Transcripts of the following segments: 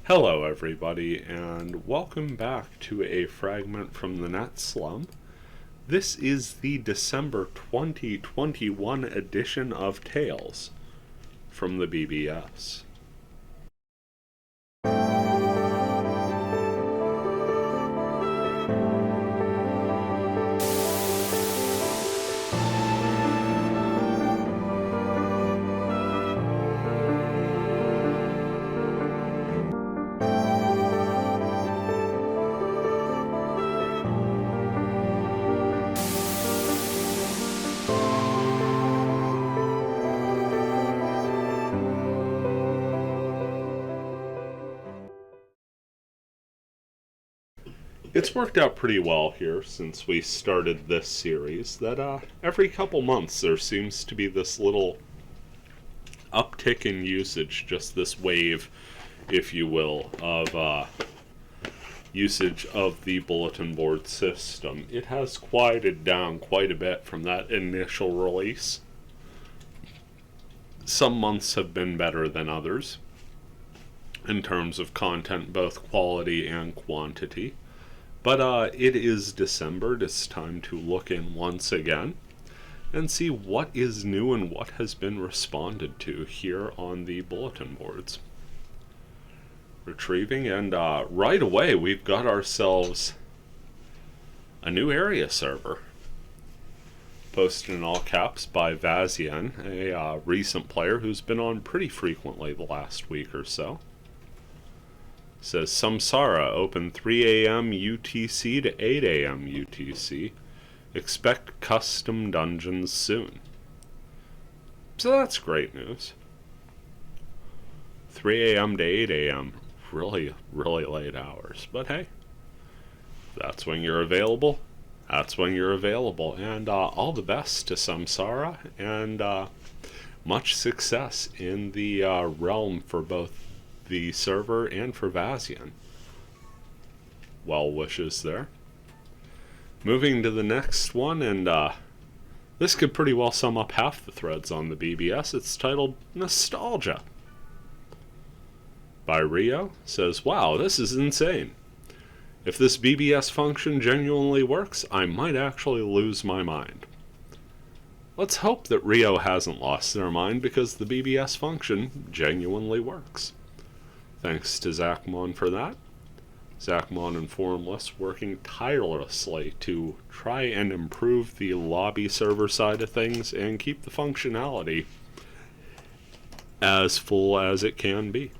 Hello everybody, and welcome back to a fragment from the Net Slum. This is the December 2021 edition of Tales from the BBS. It's worked out pretty well here since we started this series that every couple months there seems to be this little uptick in usage, just this wave, if you will, of usage of the bulletin board system. It has quieted down quite a bit from that initial release. Some months have been better than others in terms of content, both quality and quantity. But it is December. It's time to look in once again and see what is new and what has been responded to here on the bulletin boards. Retrieving, and right away we've got ourselves a new area server. Posted in all caps by Vazian, a recent player who's been on pretty frequently the last week or so. Says Samsara, open 3 a.m. UTC to 8 a.m. UTC. Expect custom dungeons soon. So that's great news. 3 a.m. to 8 a.m. Really, really late hours. But hey, that's when you're available. That's when you're available. And all the best to Samsara, and much success in the realm for both the server and for Vazian. Well wishes there. Moving to the next one, and this could pretty well sum up half the threads on the BBS. It's titled Nostalgia by Rio. Says, wow, this is insane. If this BBS function genuinely works, I might actually lose my mind. Let's hope that Rio hasn't lost their mind, because the BBS function genuinely works. Thanks to Zachmon for that. Zachmon and Formless working tirelessly to try and improve the lobby server side of things and keep the functionality as full as it can be.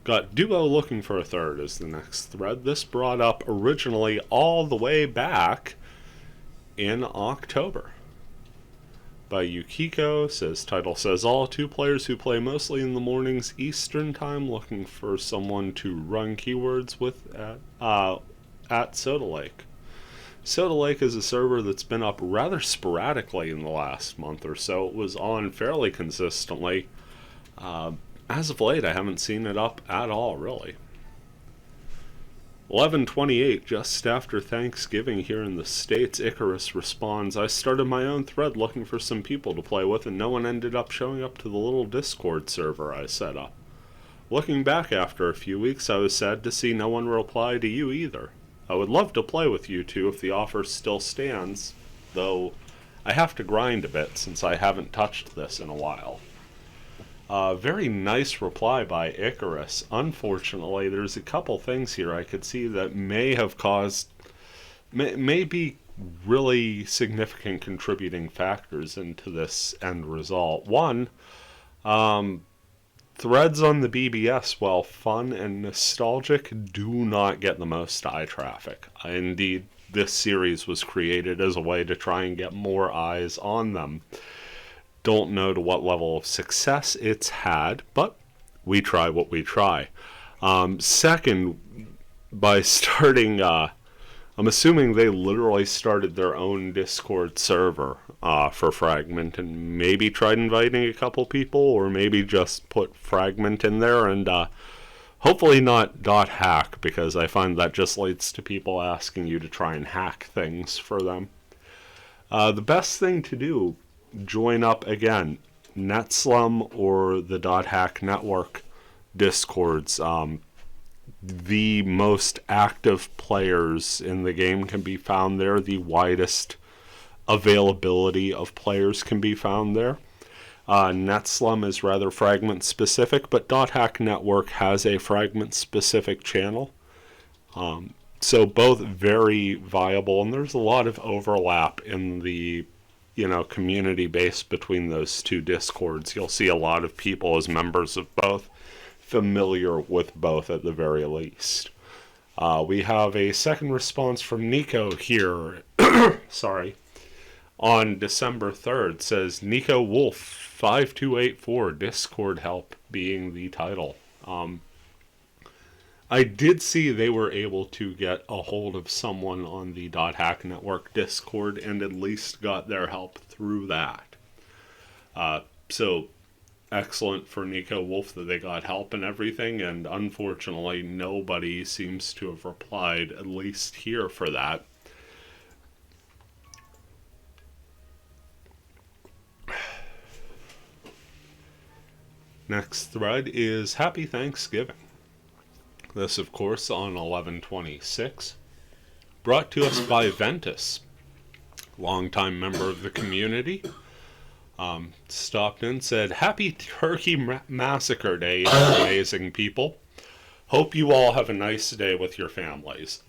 Got Duo looking for a third as the next thread. This brought up originally all the way back in October. By Yukiko. Title says, all 2 players who play mostly in the mornings Eastern time looking for someone to run keywords with at Soda Lake. Soda Lake is a server that's been up rather sporadically in the last month or so. It was on fairly consistently. As of late, I haven't seen it up at all, really. 11:28, just after Thanksgiving here in the States, Icarus responds, I started my own thread looking for some people to play with, and no one ended up showing up to the little Discord server I set up. Looking back after a few weeks, I was sad to see no one reply to you either. I would love to play with you two if the offer still stands, though I have to grind a bit since I haven't touched this in a while. Very nice reply by Icarus. Unfortunately, there's a couple things here I could see that may have caused, may be really significant contributing factors into this end result. One, threads on the BBS, while fun and nostalgic, do not get the most eye traffic. Indeed, this series was created as a way to try and get more eyes on them. Don't know to what level of success it's had, but we try what we try. Second, by starting, I'm assuming they literally started their own Discord server for Fragment, and maybe tried inviting a couple people, or maybe just put Fragment in there, and hopefully not dothack, because I find that just leads to people asking you to try and hack things for them. The best thing to do join up again. NetSlum or the dothack network discords. The most active players in the game can be found there. The widest availability of players can be found there. NetSlum is rather Fragment specific, but dothack network has a Fragment specific channel. So both very viable, and there's a lot of overlap in the community base between those two discords. You'll see a lot of people as members of both, familiar with both at the very least. We have a second response from Nico here. Sorry. On December 3rd, says Nico Wolf 5284 Discord help being the title. I did see they were able to get a hold of someone on the dothack network Discord and at least got their help through that. So excellent for Nico Wolf that they got help and everything, and unfortunately nobody seems to have replied, at least here, for that. Next thread is Happy Thanksgiving. This, of course, on 11/26. Brought to us by Ventus, longtime member of the community. Stopped in, said, Happy Turkey Massacre Day, amazing people. Hope you all have a nice day with your families.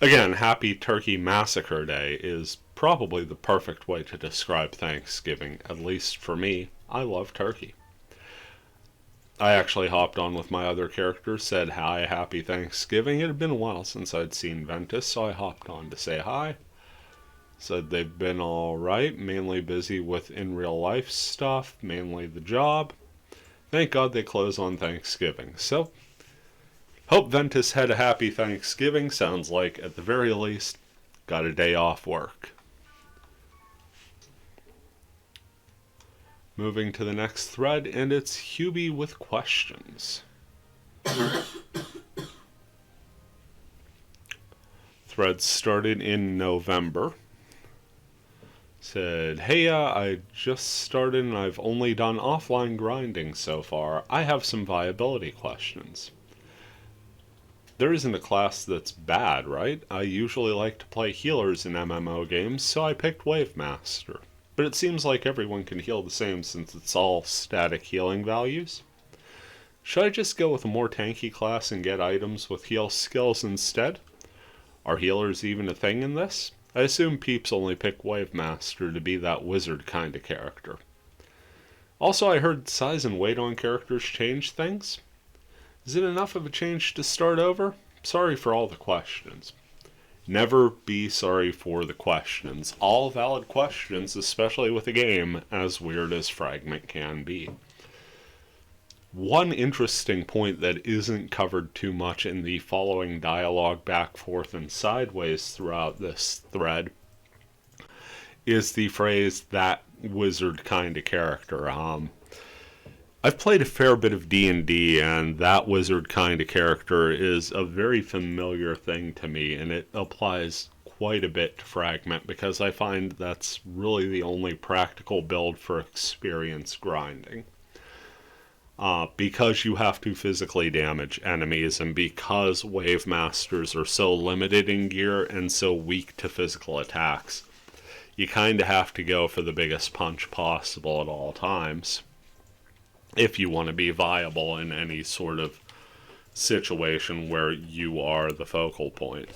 Again, Happy Turkey Massacre Day is probably the perfect way to describe Thanksgiving, at least for me. I love turkey. I actually hopped on with my other characters, said hi, happy Thanksgiving. It had been a while since I'd seen Ventus, so I hopped on to say hi. Said they've been alright, mainly busy with in real life stuff, mainly the job. Thank God they close on Thanksgiving. So, hope Ventus had a happy Thanksgiving. Sounds like, at the very least, got a day off work. Moving to the next thread, and it's Hubie with questions. Thread started in November. Said, hey, I just started and I've only done offline grinding so far. I have some viability questions. There isn't a class that's bad, right? I usually like to play healers in MMO games, so I picked Wave Master. But it seems like everyone can heal the same since it's all static healing values. Should I just go with a more tanky class and get items with heal skills instead? Are healers even a thing in this? I assume peeps only pick Wave Master to be that wizard kind of character. Also, I heard size and weight on characters change things. Is it enough of a change to start over? Sorry for all the questions. Never be sorry for the questions. All valid questions, especially with a game as weird as Fragment can be. One interesting point that isn't covered too much in the following dialogue back, forth, and sideways throughout this thread is the phrase, that wizard kind of character. I've played a fair bit of D&D, and that wizard kind of character is a very familiar thing to me, and it applies quite a bit to Fragment, because I find that's really the only practical build for experience grinding. Because you have to physically damage enemies, and because Wave Masters are so limited in gear and so weak to physical attacks, you kind of have to go for the biggest punch possible at all times if you want to be viable in any sort of situation where you are the focal point.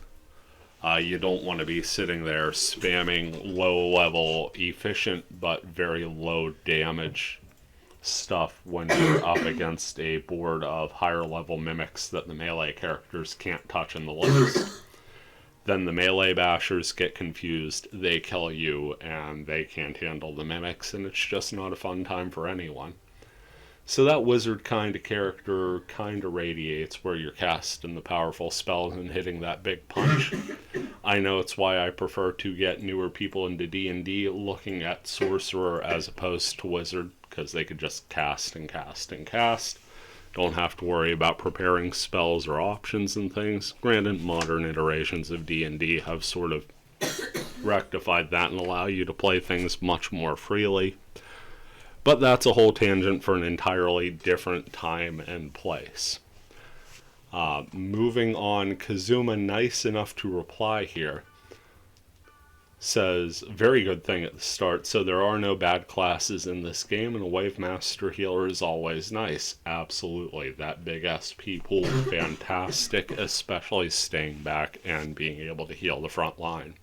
You don't want to be sitting there spamming low-level, efficient, but very low damage stuff when you're up against a board of higher-level mimics that the melee characters can't touch in the least. Then the melee bashers get confused, they kill you, and they can't handle the mimics, and it's just not a fun time for anyone. So that wizard kind of character kind of radiates where you're casting the powerful spells and hitting that big punch. I know it's why I prefer to get newer people into D&D looking at sorcerer as opposed to wizard, because they could just cast and cast and cast. Don't have to worry about preparing spells or options and things. Granted, modern iterations of D&D have sort of rectified that and allow you to play things much more freely. But that's a whole tangent for an entirely different time and place. Moving on, Kazuma, nice enough to reply here, says, very good thing at the start, so there are no bad classes in this game, and a Wave Master healer is always nice. Absolutely. That big SP pool, fantastic, especially staying back and being able to heal the front line.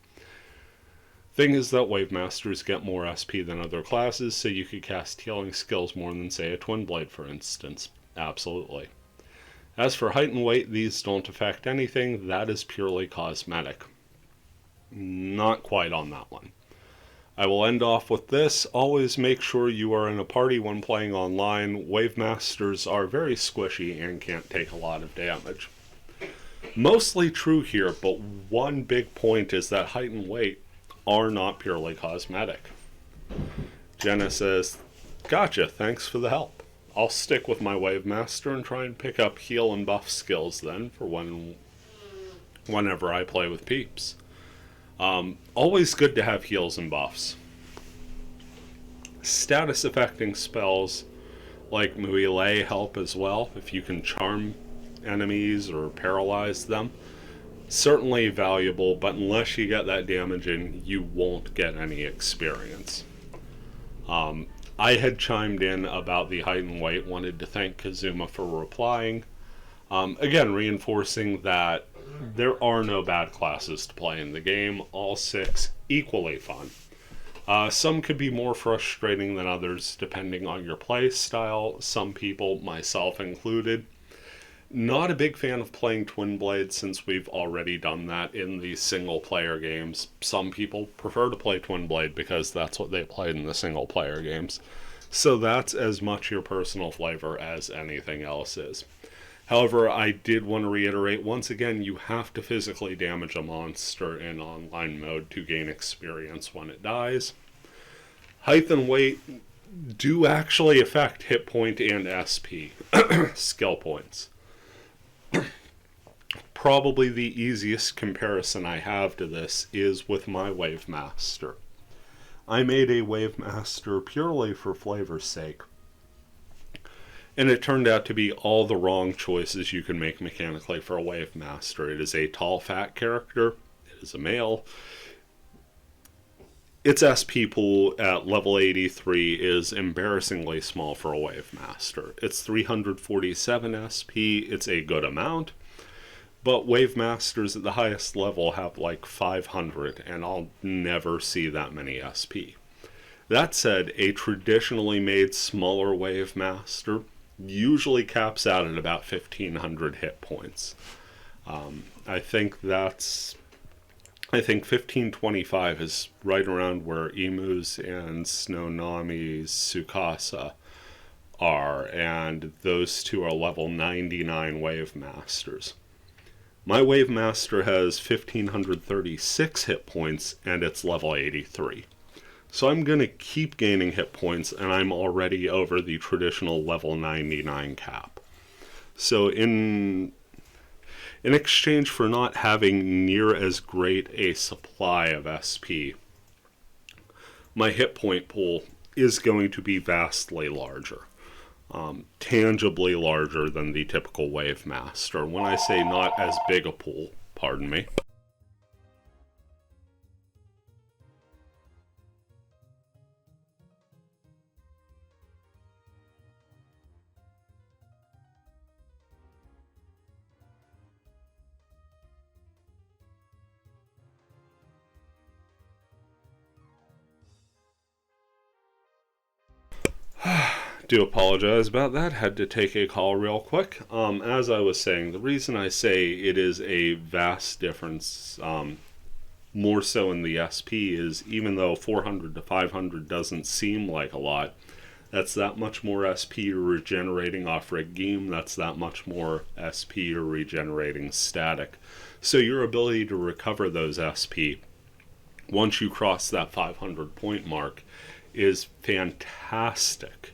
Thing is that Wave Masters get more SP than other classes, so you could cast healing skills more than, say, a Twin Blade, for instance. Absolutely. As for height and weight, these don't affect anything. That is purely cosmetic. Not quite on that one. I will end off with this. Always make sure you are in a party when playing online. Wave Masters are very squishy and can't take a lot of damage. Mostly true here, but one big point is that height and weight are not purely cosmetic. Jenna says, gotcha, thanks for the help. I'll stick with my Wave Master and try and pick up heal and buff skills then for whenever I play with peeps. Always good to have heals and buffs. Status affecting spells like Muile help as well if you can charm enemies or paralyze them. Certainly valuable, but unless you get that damage in, you won't get any experience. I had chimed in about the height and weight, wanted to thank Kazuma for replying. Again, reinforcing that there are no bad classes to play in the game, all 6 equally fun. Some could be more frustrating than others depending on your play style. Some people, myself included, not a big fan of playing Twin Blade since we've already done that in the single player games. Some people prefer to play Twin Blade because that's what they played in the single player games. So that's as much your personal flavor as anything else is. However, I did want to reiterate, once again, you have to physically damage a monster in online mode to gain experience when it dies. Height and weight do actually affect hit point and SP skill points. Probably the easiest comparison I have to this is with my Wave Master. I made a Wave Master purely for flavor's sake, and it turned out to be all the wrong choices you can make mechanically for a Wave Master. It is a tall, fat character. It is a male. Its SP pool at level 83 is embarrassingly small for a Wave Master. It's 347 SP. It's a good amount. But Wave Masters at the highest level have like 500, and I'll never see that many SP. That said, a traditionally made smaller Wave Master usually caps out at about 1500 hit points. I think 1525 is right around where Emus and Snownomi's Tsukasa are, and those two are level 99 Wave Masters. My Wave Master has 1536 hit points, and it's level 83. So I'm going to keep gaining hit points, and I'm already over the traditional level 99 cap. So in exchange for not having near as great a supply of SP, my hit point pool is going to be vastly larger. Tangibly larger than the typical Wave Master. When I say not as big a pool, pardon me. Do apologize about that. Had to take a call real quick. As I was saying, the reason I say it is a vast difference, more so in the SP, is even though 400 to 500 doesn't seem like a lot, that's that much more SP you're regenerating off Regime, that's that much more SP you're regenerating static. So your ability to recover those SP, once you cross that 500 point mark, is fantastic.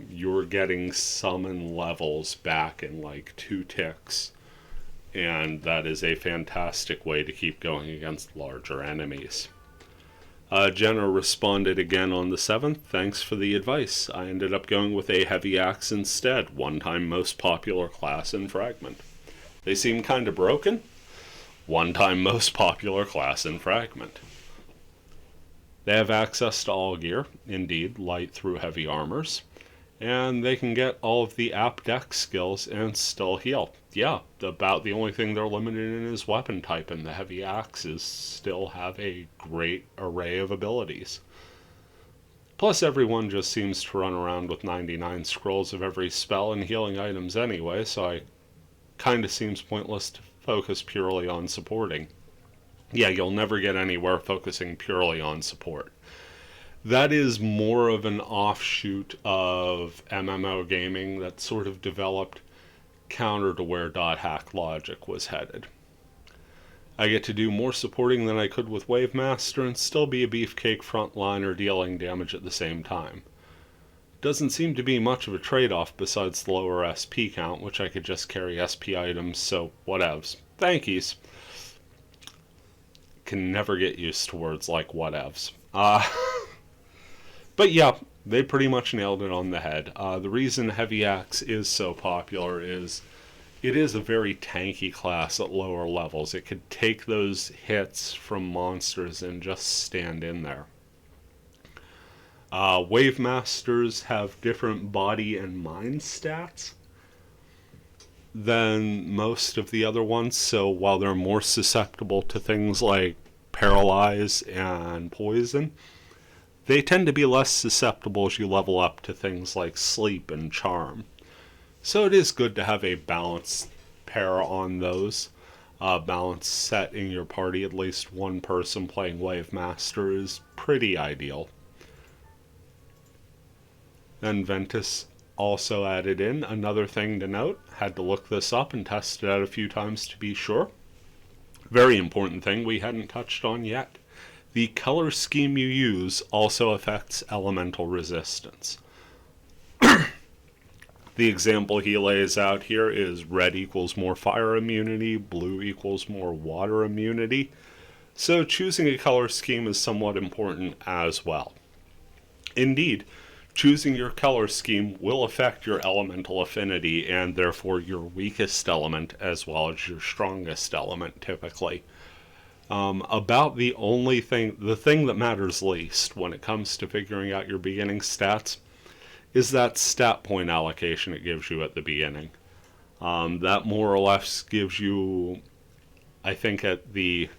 You're getting summon levels back in like 2 ticks, and that is a fantastic way to keep going against larger enemies. Jenna responded again on the 7th. Thanks for the advice. I ended up going with a heavy axe instead, one-time most popular class in Fragment. They seem kind of broken. One-time most popular class in Fragment. They have access to all gear, indeed, light through heavy armors, and they can get all of the app deck skills and still heal. Yeah, about the only thing they're limited in is weapon type, and the heavy axes still have a great array of abilities. Plus, everyone just seems to run around with 99 scrolls of every spell and healing items anyway, so it kinda seems pointless to focus purely on supporting. Yeah, you'll never get anywhere focusing purely on support. That is more of an offshoot of MMO gaming that sort of developed counter to where dothack logic was headed. I get to do more supporting than I could with Wavemaster and still be a beefcake frontliner dealing damage at the same time. Doesn't seem to be much of a trade-off besides the lower SP count, which I could just carry SP items, so whatevs. Thankies. Can never get used to words like whatevs. But yeah, they pretty much nailed it on the head. The reason Heavy Axe is so popular is it is a very tanky class at lower levels. It could take those hits from monsters and just stand in there. Wave Masters have different body and mind stats than most of the other ones, so while they're more susceptible to things like paralyze and poison, they tend to be less susceptible as you level up to things like sleep and charm. So it is good to have a balanced pair on those. Balanced set in your party, at least one person playing Wave Master is pretty ideal. Then Ventus also added in another thing to note. Had to look this up and test it out a few times to be sure. Very important thing we hadn't touched on yet. The color scheme you use also affects elemental resistance. The example he lays out here is red equals more fire immunity, blue equals more water immunity. So choosing a color scheme is somewhat important as well. Indeed, choosing your color scheme will affect your elemental affinity and therefore your weakest element as well as your strongest element typically. About the thing that matters least when it comes to figuring out your beginning stats is that stat point allocation it gives you at the beginning. That more or less gives you, I think at the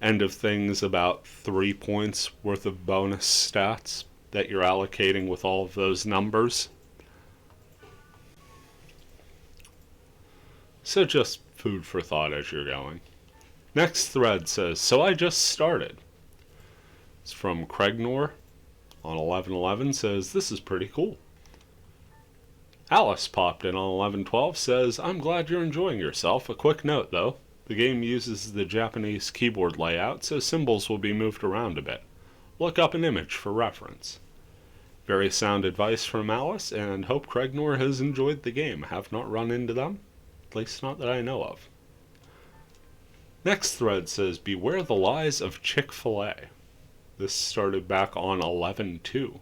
end of things, about 3 points worth of bonus stats that you're allocating with all of those numbers. So just food for thought as you're going. Next thread says, so I just started. It's from Craignor on 11/11, says, this is pretty cool. Alice popped in on 11/12, says, I'm glad you're enjoying yourself. A quick note though, the game uses the Japanese keyboard layout, so symbols will be moved around a bit. Look up an image for reference. Very sound advice from Alice, and hope Craignor has enjoyed the game. Have not run into them, at least not that I know of. Next thread says, beware the lies of Chick-Fil-A. This started back on 11/2.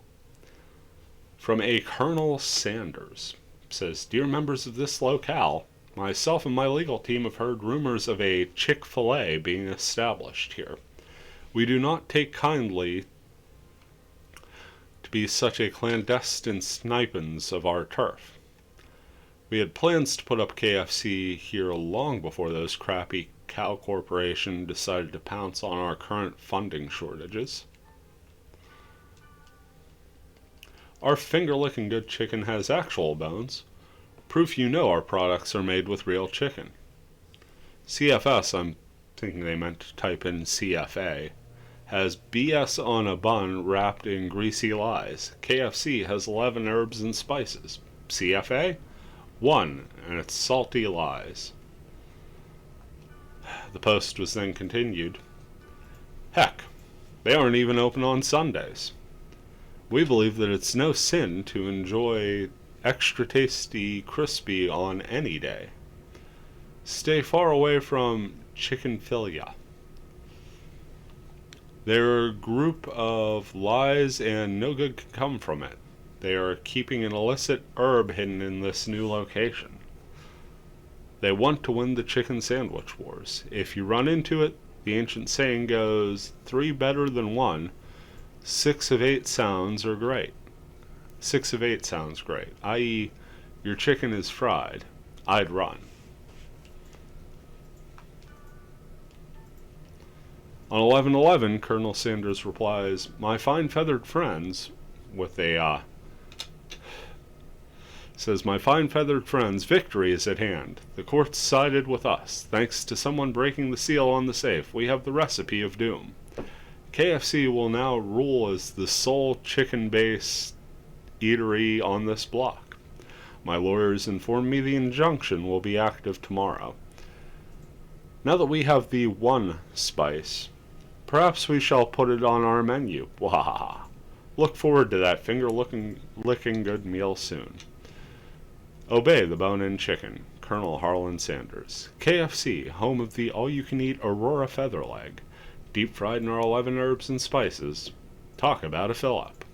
From a Colonel Sanders. Says, dear members of this locale, myself and my legal team have heard rumors of a Chick-Fil-A being established here. We do not take kindly to be such a clandestine snipings of our turf. We had plans to put up KFC here long before those crappy cow corporation decided to pounce on our current funding shortages. Our finger-licking good chicken has actual bones. Proof you know our products are made with real chicken. CFS, I'm thinking they meant to type in CFA, has BS on a bun wrapped in greasy lies. KFC has 11 herbs and spices. CFA? 1, and it's salty lies. The post was then continued. Heck, they aren't even open on Sundays. We believe that it's no sin to enjoy extra tasty crispy on any day. Stay far away from Chick-Fil-A. They're a group of lies and no good can come from it. They are keeping an illicit herb hidden in this new location. They want to win the chicken sandwich wars. If you run into it, the ancient saying goes, 3 better than 1, 6 of 8 sounds are great. 6 of 8 sounds great, i.e., your chicken is fried. I'd run. On 11/11, Colonel Sanders replies, "My fine feathered friends," with a, says, "My fine feathered friends, victory is at hand. The courts sided with us. Thanks to someone breaking the seal on the safe, we have the recipe of doom. KFC will now rule as the sole chicken-based eatery on this block. My lawyers inform me the injunction will be active tomorrow. Now that we have the one spice, perhaps we shall put it on our menu. Wahaha. Look forward to that finger-licking good meal soon. Obey the bone-in chicken. Colonel Harlan Sanders. KFC, home of the all-you-can-eat Aurora Featherleg. Deep fried in our 11 herbs and spices. Talk about a fill-up."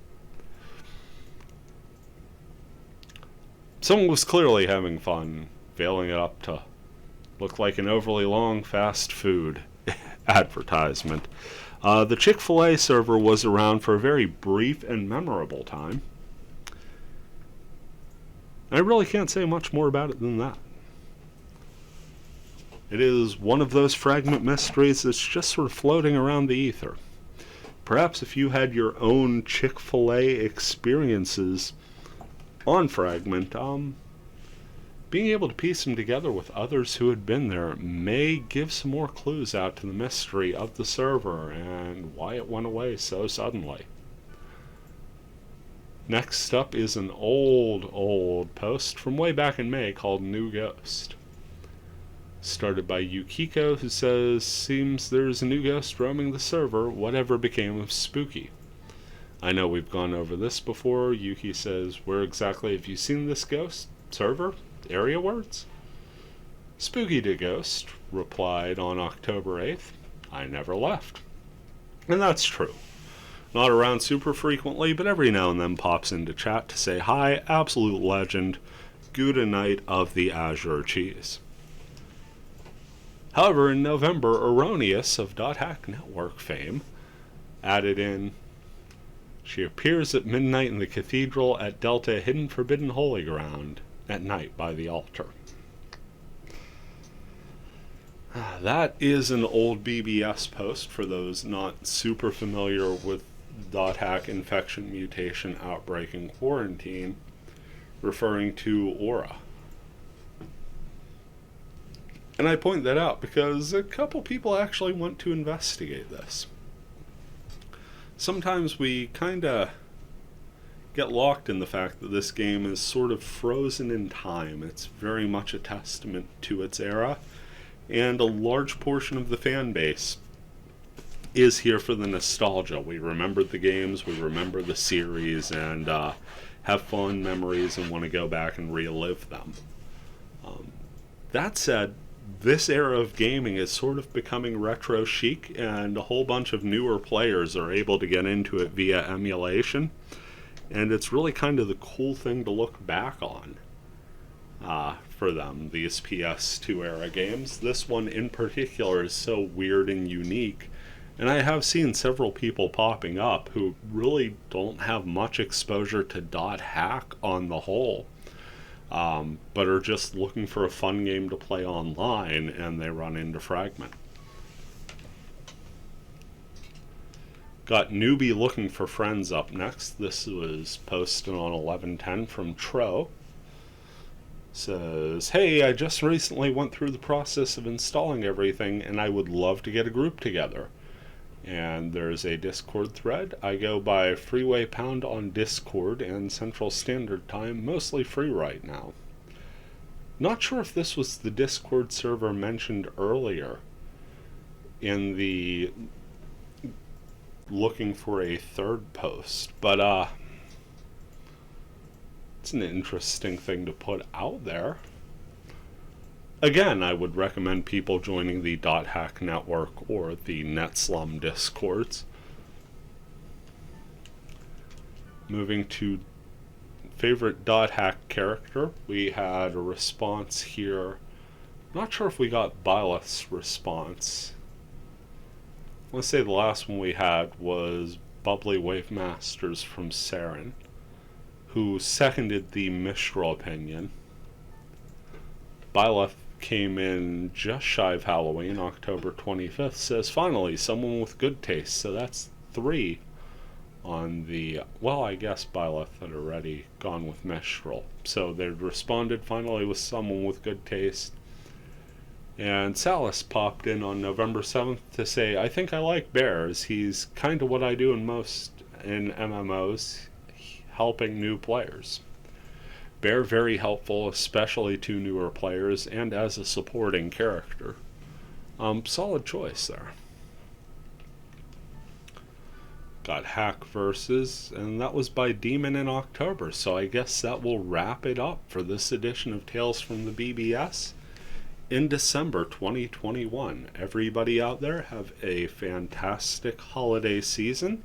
Someone was clearly having fun, veiling it up to look like an overly long fast food advertisement. The Chick-Fil-A server was around for a very brief and memorable time. I really can't say much more about it than that. It is one of those Fragment mysteries that's just sort of floating around the ether. Perhaps if you had your own Chick-fil-A experiences on Fragment, being able to piece them together with others who had been there may give some more clues out to the mystery of the server and why it went away so suddenly. Next up is an old post from way back in May called New Ghost. Started by Yukiko, who says, "Seems there's a new ghost roaming the server. Whatever became of Spooky?" I know we've gone over this before. Yuki says, "Where exactly have you seen this ghost? Server? Area words?" Spooky the Ghost replied on October 8th, "I never left." And that's true. Not around super frequently, but every now and then pops into chat to say hi, absolute legend, Gouda Knight of the Azure Cheese. However, in November, Erroneous of dothack network fame added in, "She appears at midnight in the cathedral at Delta, hidden forbidden holy ground, at night by the altar." That is an old BBS post for those not super familiar with dothack infection, mutation, outbreak, and quarantine, referring to Aura. And I point that out because a couple people actually want to investigate this. Sometimes we kind of get locked in the fact that this game is sort of frozen in time. It's very much a testament to its era, and a large portion of the fan base is here for the nostalgia. We remember the games, we remember the series, and have fond memories and want to go back and relive them. That said, this era of gaming is sort of becoming retro chic, and a whole bunch of newer players are able to get into it via emulation, and it's really kind of the cool thing to look back on for them, these PS2 era games. This one in particular is so weird and unique, and I have seen several people popping up who really don't have much exposure to dothack on the whole, but are just looking for a fun game to play online, and they run into Fragment. Got Newbie Looking for Friends up next. This was posted on 11/10 from Tro. Says, "Hey, I just recently went through the process of installing everything, and I would love to get a group together." And there's a Discord thread. I go by Freeway Pound on Discord and Central Standard Time, mostly free right now. Not sure if this was the Discord server mentioned earlier in the looking for a third post, but It's an interesting thing to put out there. Again, I would recommend people joining the dothack network or the NetSlum discords. Moving to favorite dothack character, we had a response here. Not sure if we got Byleth's response. Let's say the last one we had was Bubbly Wave Masters from Saren, who seconded the Mistral opinion. Byleth came in just shy of Halloween, October 25th, says, finally, someone with good taste. So that's 3 on the, well, I guess Byleth had already gone with Mistral. So they responded finally with someone with good taste. And Salas popped in on November 7th to say, I think I like Bears. He's kind of what I do in most in MMOs, helping new players. Bear very helpful, especially to newer players, and as a supporting character. Solid choice there. Got Hack Versus, and that was by Demon in October, so I guess that will wrap it up for this edition of Tales from the BBS in December 2021. Everybody out there have a fantastic holiday season.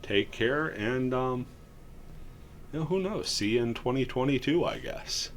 Take care, and who knows, see you in 2022, I guess.